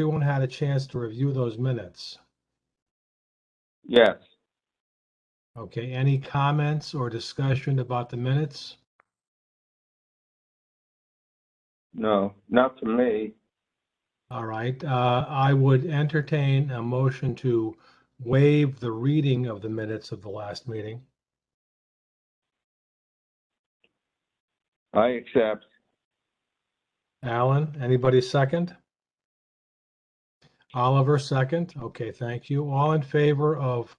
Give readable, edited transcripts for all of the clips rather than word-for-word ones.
everyone had a chance to review those minutes? Yes. Okay, any comments or discussion about the minutes? No, not to me. All right, I would entertain a motion to waive the reading of the minutes of the last meeting. I accept. Alan, anybody second? Oliver, second. Okay, thank you. All in favor of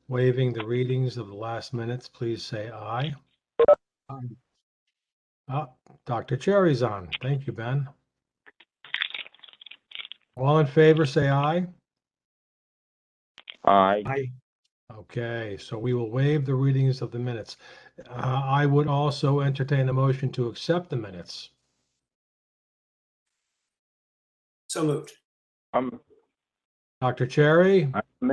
waiving the readings of the last minutes, please say aye. Dr. Cherry's on. Thank you, Ben. All in favor, say aye. Aye. Okay, so we will waive the readings of the minutes. I would also entertain a motion to accept the minutes. So moved. Dr. Cherry? I'm-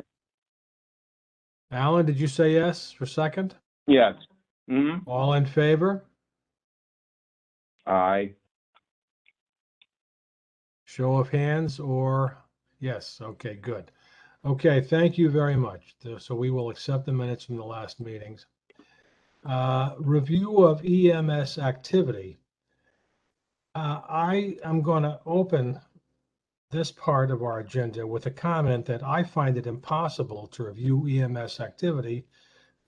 Alan, did you say yes for second? Yes. All in favor? Aye. Show of hands or yes? Okay, good. Okay, thank you very much. So we will accept the minutes from the last meetings. Review of EMS activity. I am going to open this part of our agenda with a comment that I find it impossible to review EMS activity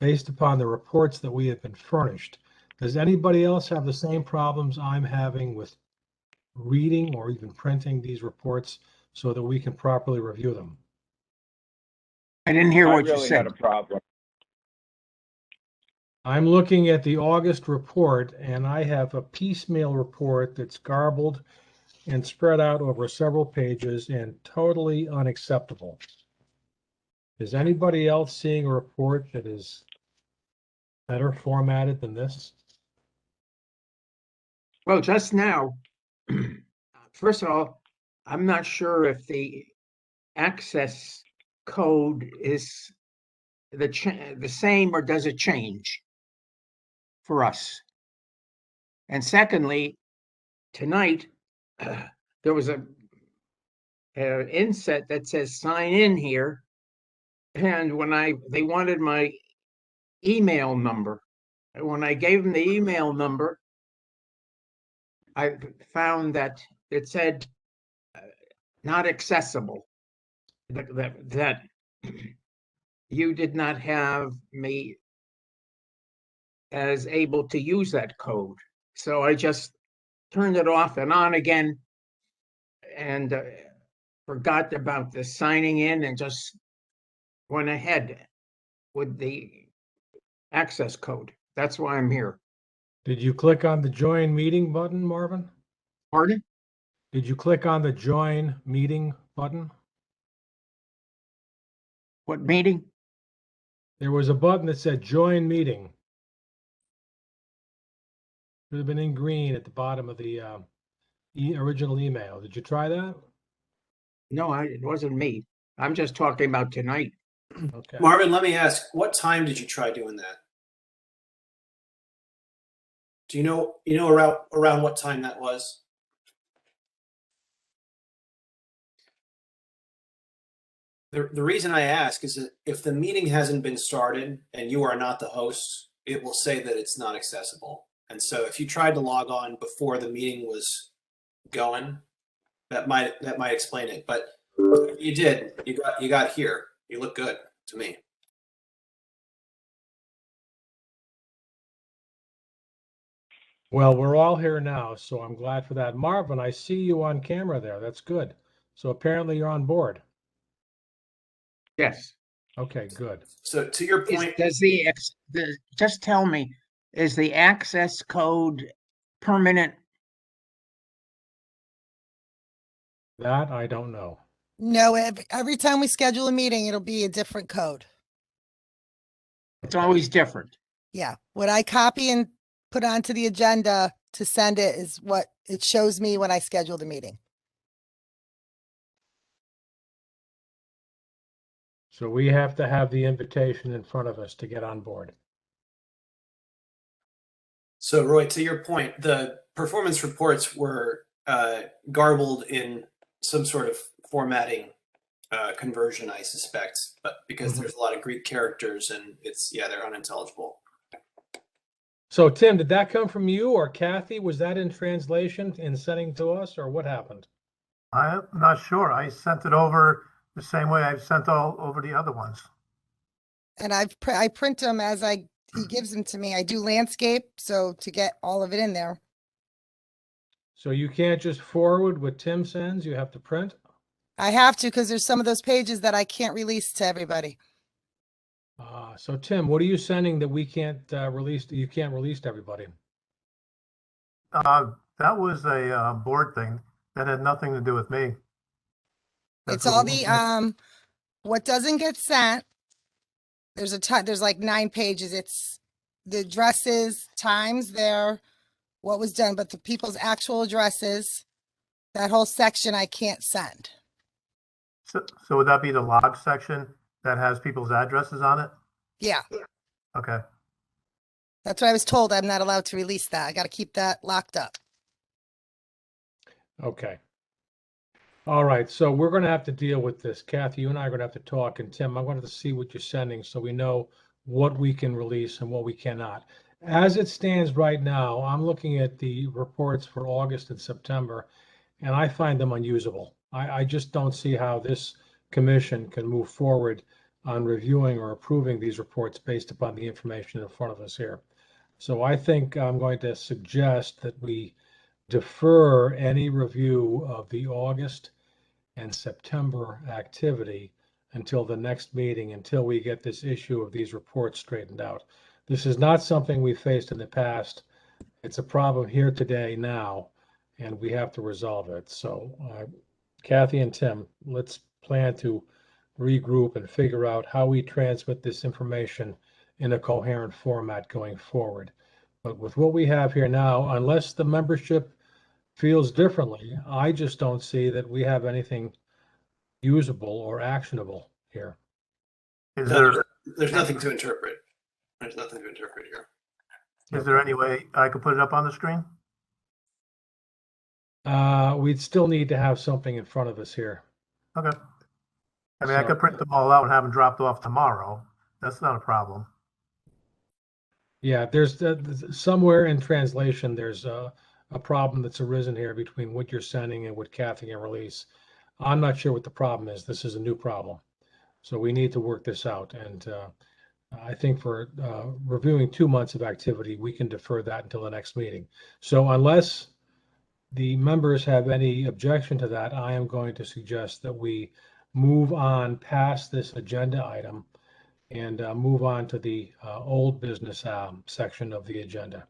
based upon the reports that we have been furnished. Does anybody else have the same problems I'm having with reading or even printing these reports so that we can properly review them? I didn't hear what I you really said. had a problem. I'm looking at the August report and I have a piecemeal report that's garbled and spread out over several pages and totally unacceptable. Is anybody else seeing a report that is better formatted than this? Well, just now, first of all, I'm not sure if the access code is the same or does it change for us? And secondly, tonight, there was a inset that says sign in here. And when they wanted my email number. And when I gave them the email number, I found that it said not accessible, that you did not have me as able to use that code. So I just turned it off and on again and forgot about the signing in and just went ahead with the access code. That's why I'm here. Did you click on the join meeting button, Marvin? Pardon? Did you click on the join meeting button? What meeting? There was a button that said join meeting. It would have been in green at the bottom of the original email. Did you try that? No, it wasn't me. I'm just talking about tonight. Okay. Marvin, let me ask, what time did you try doing that? Do you know around what time that was? The reason I ask is that if the meeting hasn't been started and you are not the host, it will say that it's not accessible. And so if you tried to log on before the meeting was going, that might explain it. But you did. You got here. You look good to me. Well, we're all here now, so I'm glad for that. Marvin, I see you on camera there. That's good. So apparently you're on board. Yes. Okay, good. So to your point, Just tell me, is the access code permanent? That I don't know. No, every time we schedule a meeting, it'll be a different code. It's always different. Yeah. What I copy and put onto the agenda to send it is what it shows me when I schedule the meeting. So we have to have the invitation in front of us to get on board. so Roy, to your point, the performance reports were garbled in some sort of formatting conversion, I suspect, but because there's a lot of Greek characters and they're unintelligible. So Tim, did that come from you or Kathy? Was that in translation and sending to us, or what happened? I'm not sure. I sent it over the same way I've sent all over the other ones. And I print them as he gives them to me. I do landscape, so to get all of it in there. So you can't just forward what Tim sends, you have to print? I have to, because there's some of those pages that I can't release to everybody. So Tim, what are you sending that we can't release, you can't release to everybody? That was a board thing that had nothing to do with me. It's That's all what- the, what doesn't get sent. There's like 9 pages. It's the addresses, times there, what was done, but the people's actual addresses, that whole section I can't send. So would that be the log section that has people's addresses on it? Yeah, Okay. that's what I was told. I'm not allowed to release that. I got to keep that locked up. Okay. All right, so we're going to have to deal with this. Kathy, you and I are going to have to talk, and Tim, I wanted to see what you're sending so we know what we can release and what we cannot. As it stands right now, I'm looking at the reports for August and September, and I find them unusable. I just don't see how this commission can move forward on reviewing or approving these reports based upon the information in front of us here. So I think I'm going to suggest that we defer any review of the August and September activity until the next meeting, until we get this issue of these reports straightened out. This is not something we faced in the past. It's a problem here today now, and we have to resolve it. So Kathy and Tim, let's plan to regroup and figure out how we transmit this information in a coherent format going forward. But with what we have here now, unless the membership feels differently, I just don't see that we have anything usable or actionable here. Is there There's nothing to interpret. There's nothing to interpret here. is there any way I could put it up on the screen? We'd still need to have something in front of us here. Okay. I mean, I So- could print them all out and have them dropped off tomorrow. That's not a problem. Yeah, there's somewhere in translation, there's a problem that's arisen here between what you're sending and what Kathy can release. I'm not sure what the problem is. This is a new problem. So we need to work this out. And I think for reviewing 2 months of activity, we can defer that until the next meeting. So unless the members have any objection to that, I am going to suggest that we move on past this agenda item and move on to the old business section of the agenda.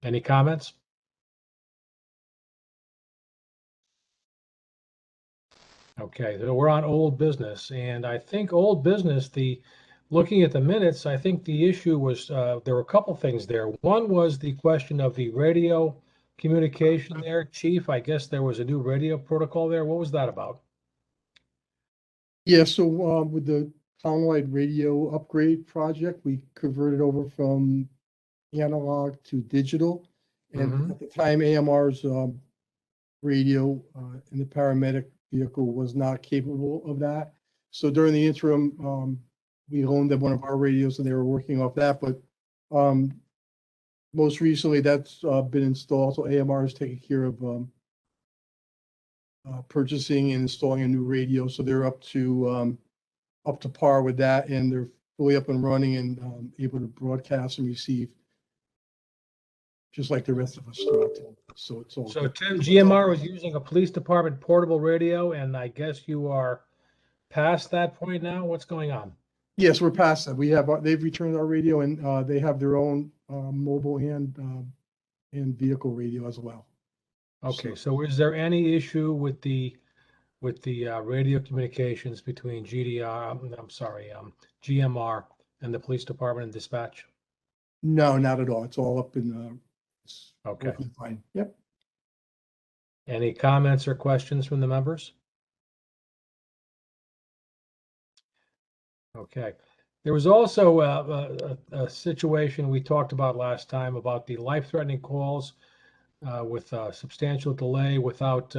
Any comments? Okay, so we're on old business, and I think old business, looking at the minutes, I think the issue was, there were a couple things there. One was the question of the radio communication there. Chief, I guess there was a new radio protocol there. What was that about? Yeah, so with the townwide radio upgrade project, we converted over from analog to digital. And at the time, AMR's radio in the paramedic vehicle was not capable of that. So during the interim, we loaned them one of our radios and they were working off that. But most recently, that's been installed. So AMR is taking care of purchasing and installing a new radio. So they're up to par with that, and they're fully up and running and able to broadcast and receive just like the rest of us throughout town. So it's all. So Tim, GMR was using a police department portable radio, and I guess you are past that point now? What's going on? Yes, we're past that. They've returned our radio, and they have their own mobile and vehicle radio as well. Okay, so is there any issue with the radio communications between GMR and the police department and dispatch? No, not at all. It's all up in. Okay. Working fine. Yep. Any comments or questions from the members? Okay. There was also a situation we talked about last time about the life-threatening calls with substantial delay without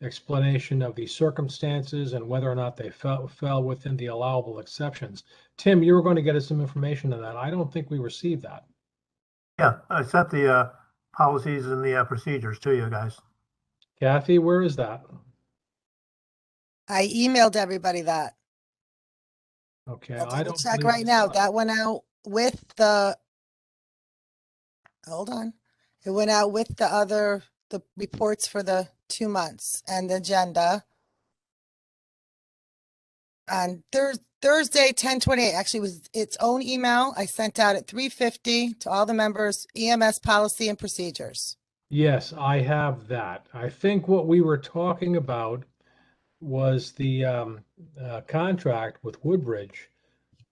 explanation of the circumstances and whether or not they fell within the allowable exceptions. Tim, you were going to get us some information on that. I don't think we received that. Yeah, I sent the policies and the procedures to you guys. Kathy, where is that? I emailed everybody that. Okay, I'll I double don't check believe I right now. saw it. That went out with the, hold on. It went out with the reports for the 2 months and the agenda. On Thursday, 10/28, actually was its own email. I sent out at 3:50 to all the members, EMS policy and procedures. Yes, I have that. I think what we were talking about was the contract with Woodbridge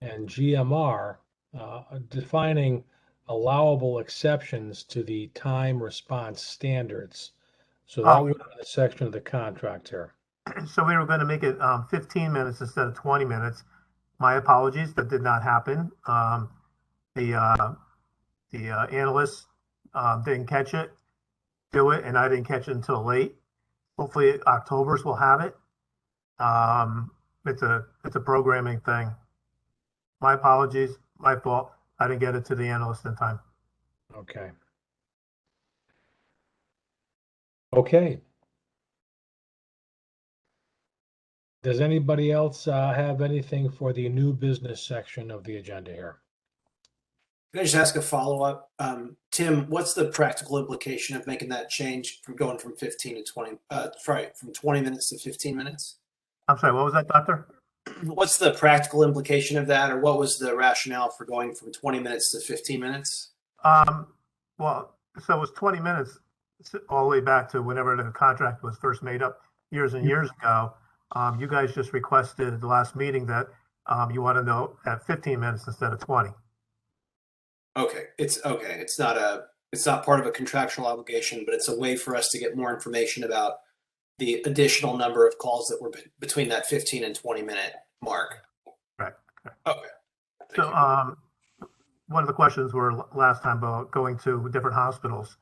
and GMR defining allowable exceptions to the time response standards. So that Oh, would be a section of the contract here. so we were going to make it 15 minutes instead of 20 minutes. My apologies, that did not happen. The analysts didn't catch it, do it, and I didn't catch it until late. Hopefully, October's will have it. It's a programming thing. My apologies, my fault. I didn't get it to the analyst in time. Okay. Okay. Does anybody else have anything for the new business section of the agenda here? Can I just ask a follow-up? Tim, what's the practical implication of making that change from going from 15 to 20, from 20 minutes to 15 minutes? I'm sorry, what was that, Doctor? What's the practical implication of that, or what was the rationale for going from 20 minutes to 15 minutes? Well, so it was 20 minutes all the way back to whenever the contract was first made up years and years ago. You guys just requested at the last meeting that you want to know at 15 minutes instead of 20. Okay, it's okay. It's not part of a contractual obligation, but it's a way for us to get more information about the additional number of calls that were between that 15 and 20-minute mark. Right. Okay. So one of the questions were last time about going to different hospitals.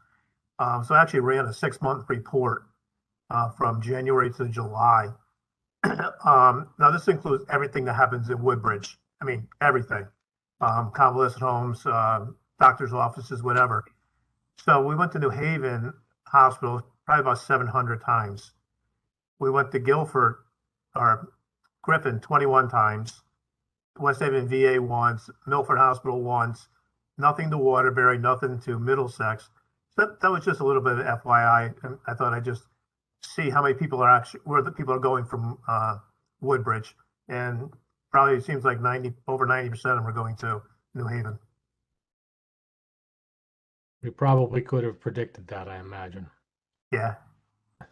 So I actually ran a 6-month report from January to July. Now this includes everything that happens in Woodbridge. I mean, everything. Convalescent homes, doctor's offices, whatever. So we went to New Haven Hospital probably about 700 times. We went to Guilford or Griffin 21 times. West Haven VA once, Milford Hospital once, nothing to Waterbury, nothing to Middlesex. So that was just a little bit of FYI. And I thought I'd just see how many people are actually, where the people are going from Woodbridge. And probably it seems like over 90% of them are going to New Haven. We probably could have predicted that, I imagine. Yeah.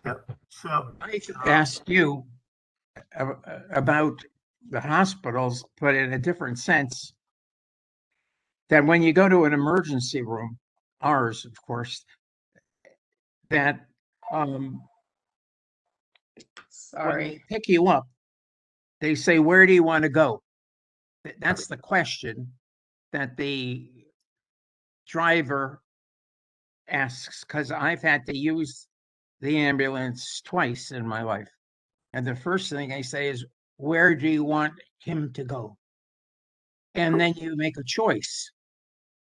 Yep. So I asked you about the hospitals, but in a different sense. That when you go to an emergency room, ours, of course, that when they pick you up, they say, "Where do you want to go?" That's the question that the driver asks, because I've had to use the ambulance twice in my life. And the first thing I say is, "Where do you want him to go?" And then you make a choice.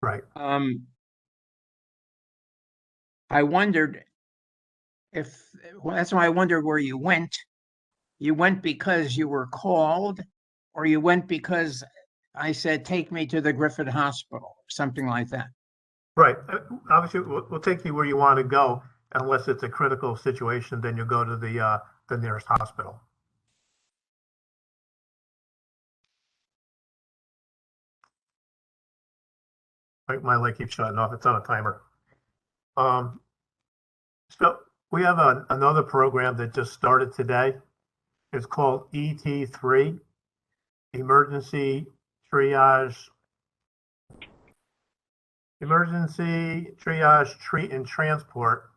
right. I wondered well, that's why I wondered where you went. You went because you were called, or you went because I said, "Take me to the Griffith Hospital," something like that. Right. Obviously, we'll take you where you want to go. Unless it's a critical situation, then you go to the nearest hospital. My light keeps shutting off. It's on a timer. So we have another program that just started today. It's called ET3, Emergency Triage Treat and Transport.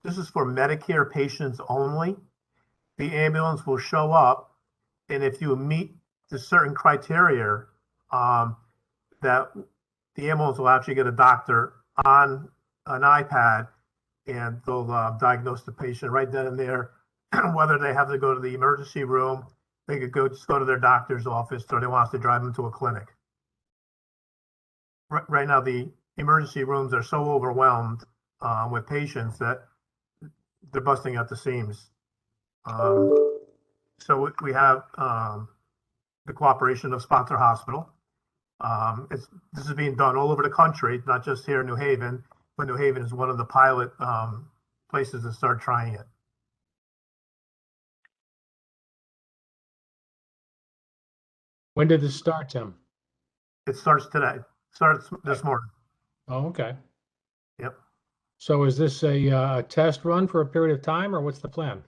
This is for Medicare patients only. The ambulance will show up, and if you meet the certain criteria, that the ambulance will actually get a doctor on an iPad, and they'll diagnose the patient right then and there, whether they have to go to the emergency room, they could just go to their doctor's office, or they want us to drive them to a clinic. Right now, the emergency rooms are so overwhelmed with patients that they're busting at the seams. So we have the cooperation of Sponsor Hospital. This is being done all over the country, not just here in New Haven, but New Haven is one of the pilot places to start trying it. When did this start, Tim? It starts today. Starts this morning. Oh, okay. Yep. So is this a test run for a period of time, or what's the plan?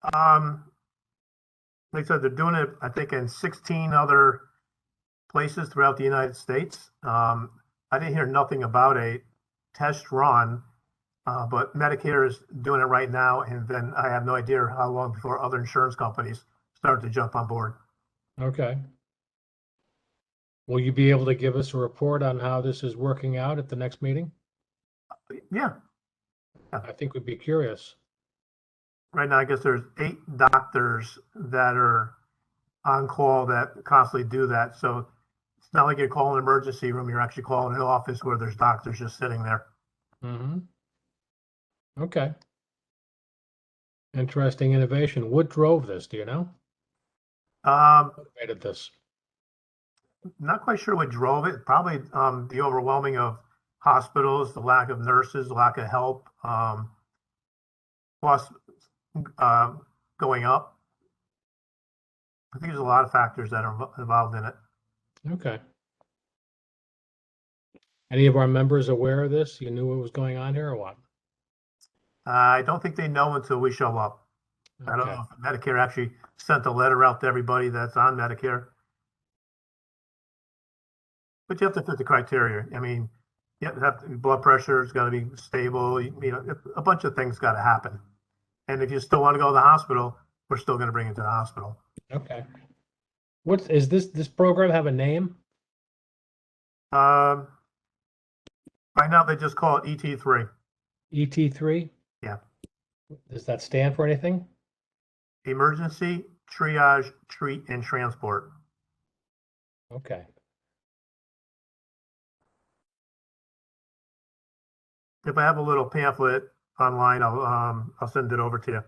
Like I said, they're doing it, I think, in 16 other places throughout the United States. I didn't hear nothing about a test run, but Medicare is doing it right now, and then I have no idea how long before other insurance companies start to jump on board. Okay. Will you be able to give us a report on how this is working out at the next meeting? Yeah. I think we'd be curious. Right now, I guess there's 8 doctors that are on call that constantly do that. So it's not like you're calling an emergency room, you're actually calling an office where there's doctors just sitting there. Mm-hmm. Okay. Interesting innovation. What drove this? Do you know? What made this? Not quite sure what drove it. Probably the overwhelming of hospitals, the lack of nurses, the lack of help, plus going up. I think there's a lot of factors that are involved in it. Okay. Any of our members aware of this? You knew what was going on here or what? I don't think they know until we show up. I don't Okay. know if Medicare actually sent a letter out to everybody that's on Medicare. But you have to fit the criteria. I mean, you have to, blood pressure has got to be stable. You know, a bunch of things got to happen. And if you still want to go to the hospital, we're still going to bring you to the hospital. Okay. What is this program have a name? Right now, they just call it ET3. ET3? Yeah. Does that stand for anything? Emergency, triage, treat, and transport. Okay. If I have a little pamphlet online, I'll send it over to you.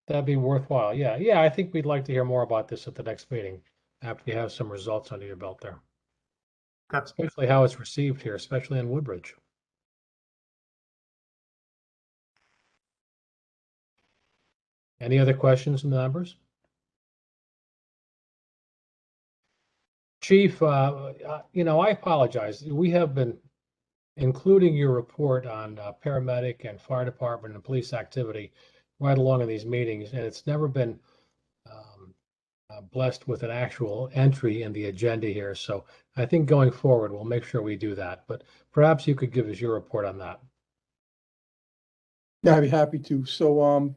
That'd be worthwhile. Yeah. Yeah. I think we'd like to hear more about this at the next meeting after you have some results under your belt there. Okay. Especially how it's received here, especially in Woodbridge. Any other questions from the members? Chief, you know, I apologize. We have been including your report on paramedic and fire department and police activity right along in these meetings, and it's never been blessed with an actual entry in the agenda here. So I think going forward, we'll make sure we do that. But perhaps you could give us your report on that. Yeah, I'd be happy to. So,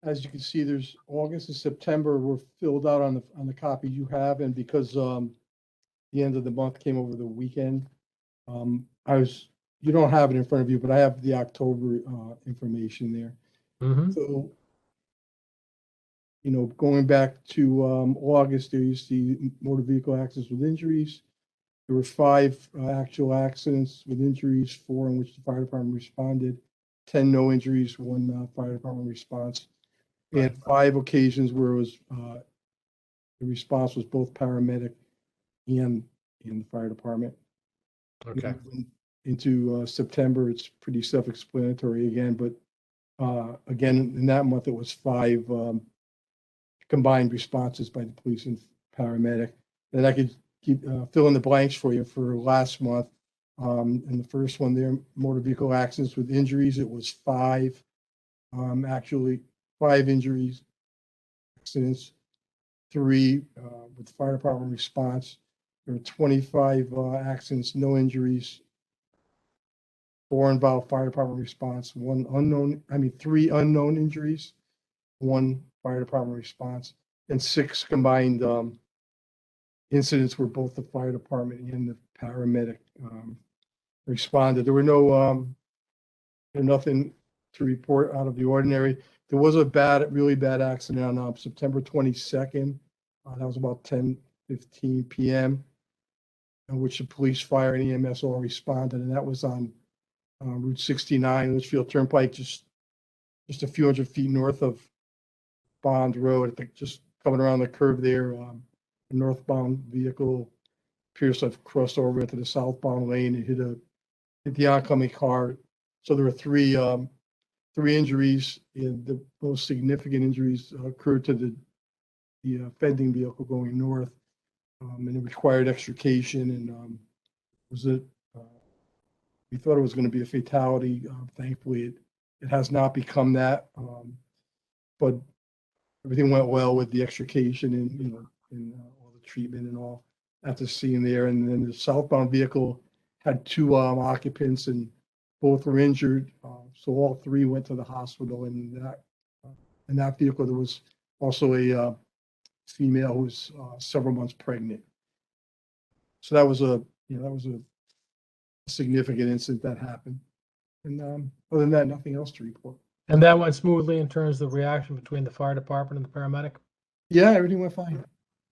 as you can see, there's August and September were filled out on the copy you have, and because the end of the month came over the weekend, you don't have it in front of you, but I have the October information there. Mm-hmm. So, you know, going back to August, there you see motor vehicle accidents with injuries. There were 5 actual accidents with injuries, 4 in which the fire department responded, 10 no injuries, 1 fire department response, and 5 occasions where it was the response was both paramedic and the fire department. Okay. Into September, it's pretty self-explanatory again, but again, in that month, it was 5 combined responses by the police and paramedic. And I could keep fill in the blanks for you for last month. And the first one there, motor vehicle accidents with injuries, it was 5, actually 5 injuries, accidents, 3 with fire department response. There were 25 accidents, no injuries, 4 involved fire department response, 3 unknown injuries, 1 fire department response, and 6 combined incidents where both the fire department and the paramedic responded. There were nothing to report out of the ordinary. there was a really bad accident on September 22nd. That was about 10:15 p.m. in which the police, fire, and EMS all responded, and that was on Route 69, Litchfield Turnpike, just a few hundred feet north of Bond Road. I think just coming around the curve there, a northbound vehicle appears to have crossed over into the southbound lane and hit the oncoming car. So there were three injuries, and the most significant injuries occurred to the offending vehicle going north, and it required extrication, and we thought it was going to be a fatality. Thankfully, it has not become that, but everything went well with the extrication and all the treatment and all at the scene there. And then the southbound vehicle had two occupants, and both were injured. So all three went to the hospital. And in that vehicle, there was also a female who was several months pregnant. So that was a significant incident that happened. And other than that, nothing else to report. And that went smoothly in terms of the reaction between the fire department and the paramedic? Yeah, everything went fine.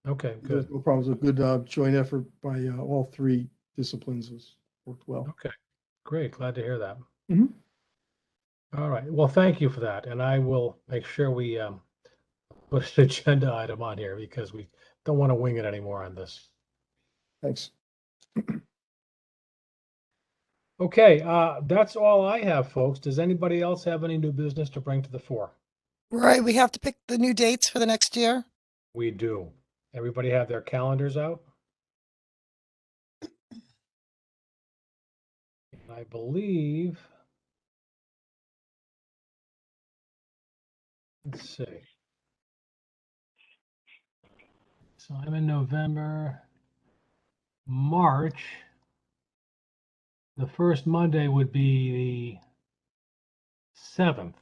Okay, There's good. no problems. A good joint effort by all three disciplines has worked well. Okay, great. Glad to hear that. Mhm. All right. Well, thank you for that. And I will make sure we put an agenda item on here because we don't want to wing it anymore on this. Thanks. Okay, that's all I have, folks. Does anybody else have any new business to bring to the fore? Right, we have to pick the new dates for the next year. We do. Everybody have their calendars out? And I believe, let's see. So I'm in November, March. The first Monday would be the 7th.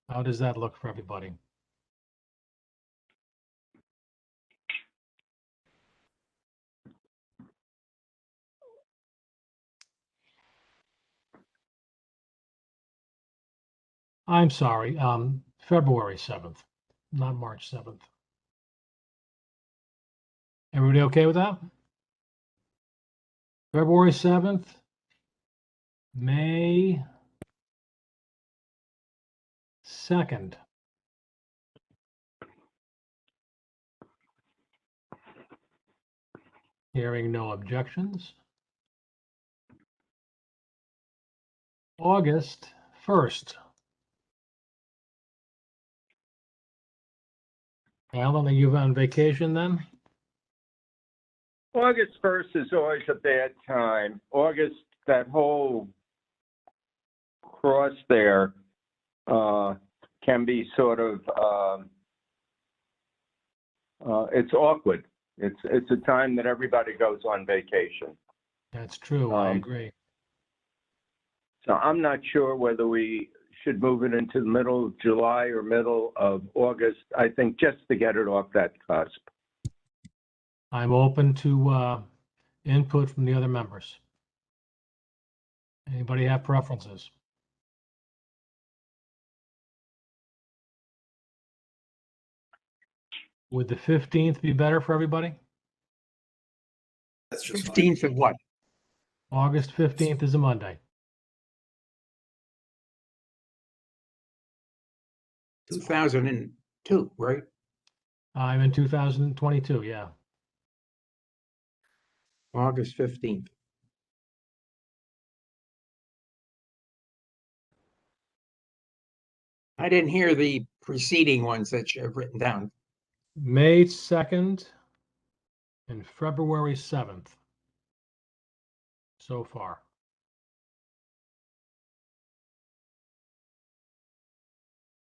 How does that look for everybody? I'm sorry, February 7th, not March 7th. Everybody okay with that? February 7th, May 2nd. Hearing no objections. August 1st. Alan, are you on vacation then? August 1st is always a bad time. August, that whole cross there can be sort of, it's awkward. It's a time that everybody goes on vacation. That's true, I agree. So I'm not sure whether we should move it into the middle of July or middle of August. I think just to get it off that cusp. I'm open to input from the other members. Anybody have preferences? Would the 15th be better for everybody? That's just fine. 15th of what? August 15th is a Monday. 2002, right? I'm in 2022, yeah. August 15th. I didn't hear the preceding ones that you have written down. May 2nd and February 7th so far.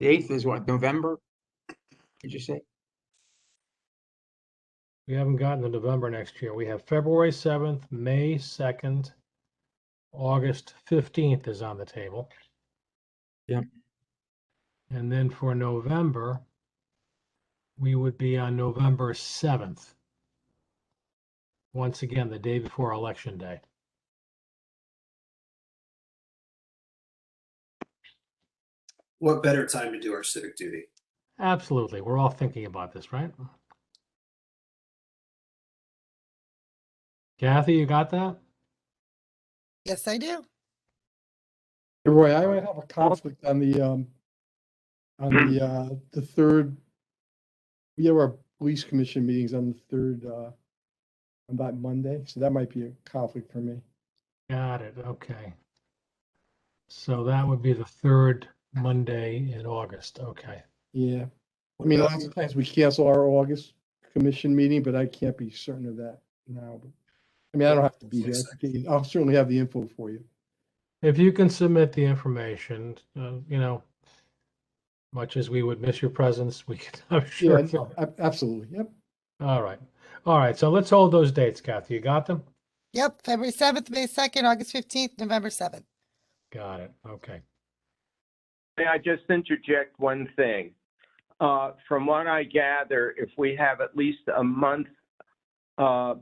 The 8th is what, November? Did you say? We haven't gotten to November next year. We have February 7th, May 2nd, August 15th is on the table. Yep. And then for November, we would be on November 7th. Once again, the day before Election Day. What better time to do our civic duty? Absolutely. We're all thinking about this, right? Kathy, you got that? Yes, I do. Roy, I might have a conflict on the third. We have our police commission meetings on the third, on that Monday, so that might be a conflict for me. Got it. Okay. So that would be the third Monday in August. Okay. Yeah. I mean, lots of times we cancel our August commission meeting, but I can't be certain of that now. But I mean, I don't have to be here. I'll certainly have the info for you. If you can submit the information, much as we would miss your presence, we can, I'm sure. Yeah, no, absolutely. Yep. All right. All right. So let's hold those dates, Kathy. You got them? Yep, February 7th, May 2nd, August 15th, November 7th. Got it. Okay. May I just interject one thing? From what I gather, if we have at least a month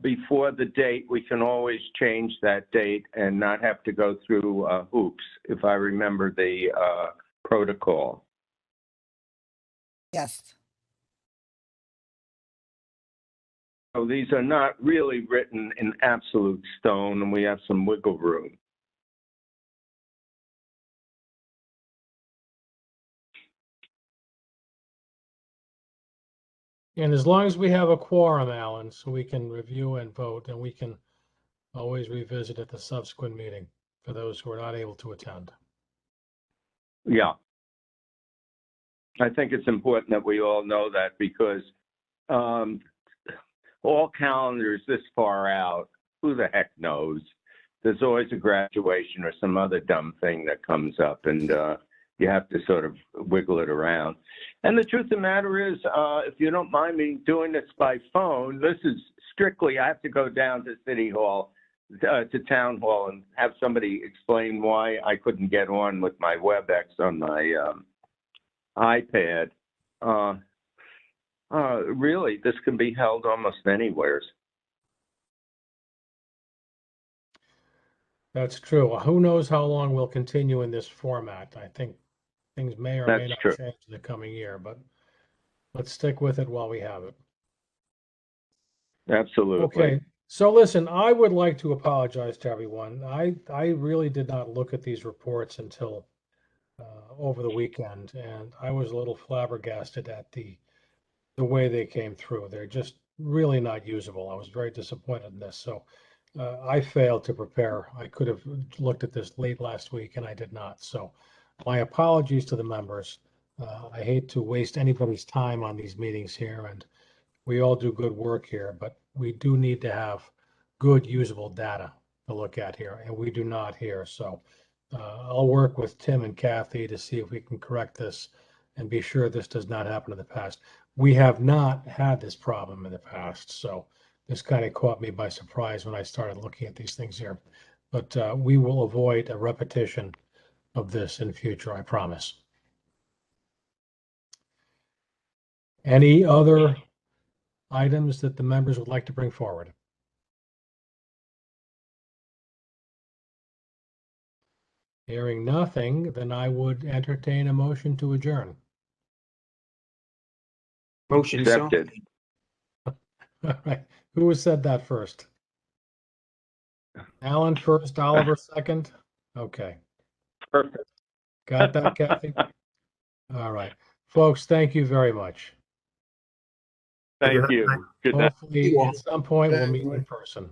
before the date, we can always change that date and not have to go through hoops, if I remember the protocol. Yes. So these are not really written in absolute stone, and we have some wiggle room. And as long as we have a quorum, Alan, so we can review and vote, and we can always revisit at the subsequent meeting for those who are not able to attend. Yeah. I think it's important that we all know that, because all calendars this far out, who the heck knows? There's always a graduation or some other dumb thing that comes up, and you have to sort of wiggle it around. And the truth of the matter is, if you don't mind me doing this by phone, this is strictly, I have to go down to City Hall, to Town Hall, and have somebody explain why I couldn't get on with my WebEx on my iPad. Really, this can be held almost anywhere. That's true. Who knows how long we'll continue in this format? I think things may or may That's not true. change in the coming year, but let's stick with it while we have it. Absolutely. Okay. So listen, I would like to apologize to everyone. I really did not look at these reports until over the weekend, and I was a little flabbergasted at the way they came through. They're just really not usable. I was very disappointed in this. So I failed to prepare. I could have looked at this late last week, and I did not. So my apologies to the members. I hate to waste anybody's time on these meetings here, and we all do good work here, but we do need to have good usable data to look at here, and we do not here. So I'll work with Tim and Kathy to see if we can correct this and be sure this does not happen in the past. We have not had this problem in the past, so this kind of caught me by surprise when I started looking at these things here. But we will avoid a repetition of this in future, I promise. Any other items that the members would like to bring forward? Hearing nothing, then I would entertain a motion to adjourn. Motion so. Accepted. All right. Who said that first? Alan first, Oliver second? Okay. Perfect. Got that, Kathy? All right. Folks, thank you very much. Thank you. Good night. Hopefully, at some point, we'll meet in person.